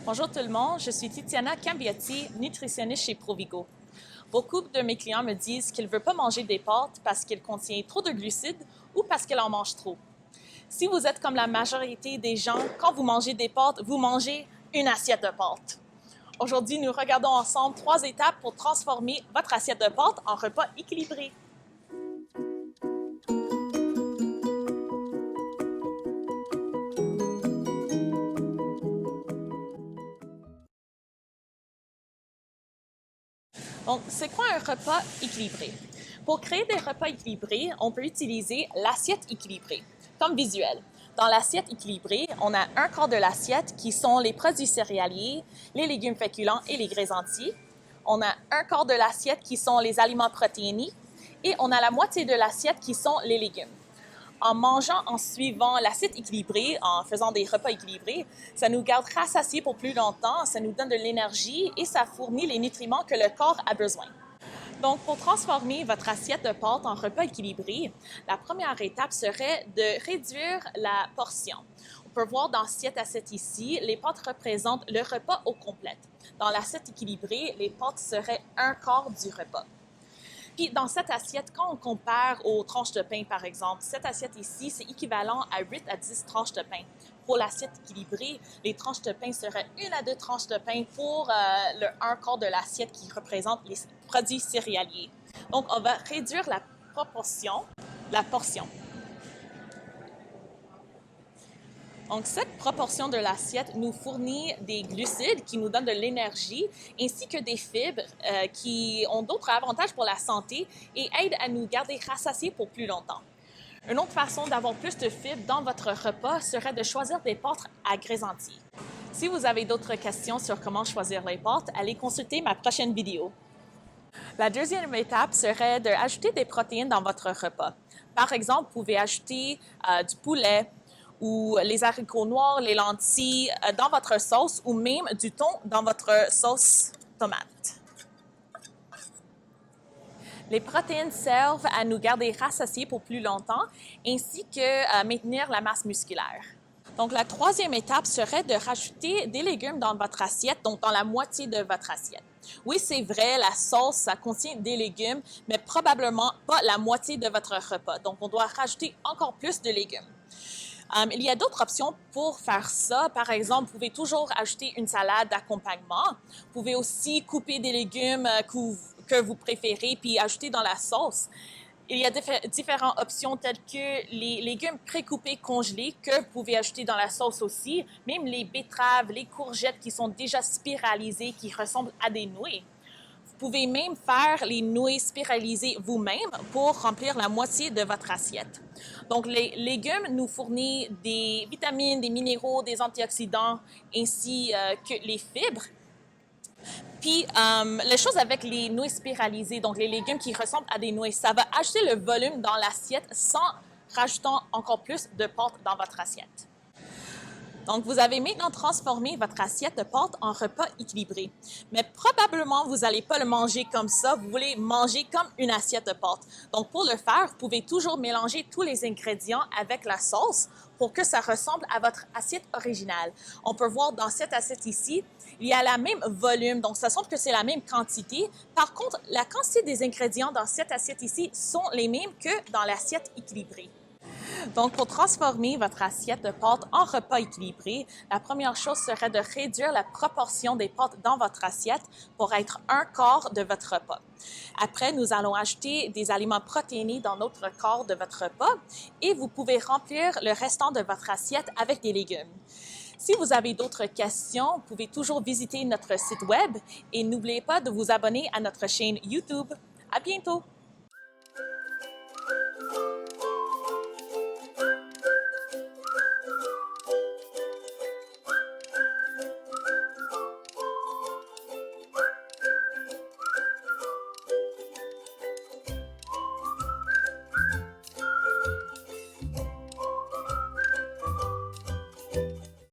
Bonjour tout le monde, je suis Titiana Cambiotti, nutritionniste chez Provigo. Beaucoup de mes clients me disent qu'ils ne veulent pas manger des pâtes parce qu'elles contiennent trop de glucides ou parce qu'elles en mangent trop. Si vous êtes comme la majorité des gens, quand vous mangez des pâtes, vous mangez une assiette de pâtes. Aujourd'hui, nous regardons ensemble 3 étapes pour transformer votre assiette de pâtes en repas équilibré. Donc, c'est quoi un repas équilibré? Pour créer des repas équilibrés, on peut utiliser l'assiette équilibrée comme visuel. Dans l'assiette équilibrée, on a un quart de l'assiette qui sont les produits céréaliers, les légumes féculents et les grains entiers. On a un quart de l'assiette qui sont les aliments protéinés et on a la moitié de l'assiette qui sont les légumes. En mangeant en suivant l'assiette équilibrée, en faisant des repas équilibrés, ça nous garde rassasiés pour plus longtemps, ça nous donne de l'énergie et ça fournit les nutriments que le corps a besoin. Donc, pour transformer votre assiette de pâtes en repas équilibré, la première étape serait de réduire la portion. On peut voir dans cette assiette ici, les pâtes représentent le repas au complet. Dans l'assiette équilibrée, les pâtes seraient un quart du repas. Puis dans cette assiette, quand on compare aux tranches de pain, par exemple, cette assiette ici, c'est équivalent à 8 à 10 tranches de pain. Pour l'assiette équilibrée, les tranches de pain seraient 1 à 2 tranches de pain pour le 1 quart de l'assiette qui représente les produits céréaliers. Donc, on va réduire la portion. Donc, cette proportion de l'assiette nous fournit des glucides qui nous donnent de l'énergie, ainsi que des fibres qui ont d'autres avantages pour la santé et aident à nous garder rassasiés pour plus longtemps. Une autre façon d'avoir plus de fibres dans votre repas serait de choisir des pâtes à grains entiers. Si vous avez d'autres questions sur comment choisir les pâtes, allez consulter ma prochaine vidéo. La deuxième étape serait d'ajouter des protéines dans votre repas. Par exemple, vous pouvez ajouter du poulet, ou les haricots noirs, les lentilles dans votre sauce ou même du thon dans votre sauce tomate. Les protéines servent à nous garder rassasiés pour plus longtemps ainsi que maintenir la masse musculaire. Donc, la troisième étape serait de rajouter des légumes dans votre assiette, donc dans la moitié de votre assiette. Oui, c'est vrai, la sauce, ça contient des légumes, mais probablement pas la moitié de votre repas. Donc, on doit rajouter encore plus de légumes. Il y a d'autres options pour faire ça. Par exemple, vous pouvez toujours ajouter une salade d'accompagnement. Vous pouvez aussi couper des légumes que vous préférez puis ajouter dans la sauce. Il y a différentes options telles que les légumes pré-coupés congelés que vous pouvez ajouter dans la sauce aussi. Même les betteraves, les courgettes qui sont déjà spiralisées, qui ressemblent à des nouilles. Vous pouvez même faire les nouilles spiralisées vous-même pour remplir la moitié de votre assiette. Donc, les légumes nous fournissent des vitamines, des minéraux, des antioxydants, ainsi que les fibres. Puis, les choses avec les nouilles spiralisées, donc les légumes qui ressemblent à des nouilles, ça va ajouter le volume dans l'assiette sans rajoutant encore plus de pâtes dans votre assiette. Donc, vous avez maintenant transformé votre assiette de pâtes en repas équilibré. Mais probablement, vous n'allez pas le manger comme ça. Vous voulez manger comme une assiette de pâtes. Donc, pour le faire, vous pouvez toujours mélanger tous les ingrédients avec la sauce pour que ça ressemble à votre assiette originale. On peut voir dans cette assiette ici, il y a la même volume, donc ça semble que c'est la même quantité. Par contre, la quantité des ingrédients dans cette assiette ici sont les mêmes que dans l'assiette équilibrée. Donc, pour transformer votre assiette de pâtes en repas équilibré, la première chose serait de réduire la proportion des pâtes dans votre assiette pour être un quart de votre repas. Après, nous allons ajouter des aliments protéinés dans notre quart de votre repas et vous pouvez remplir le restant de votre assiette avec des légumes. Si vous avez d'autres questions, vous pouvez toujours visiter notre site web et n'oubliez pas de vous abonner à notre chaîne YouTube. À bientôt!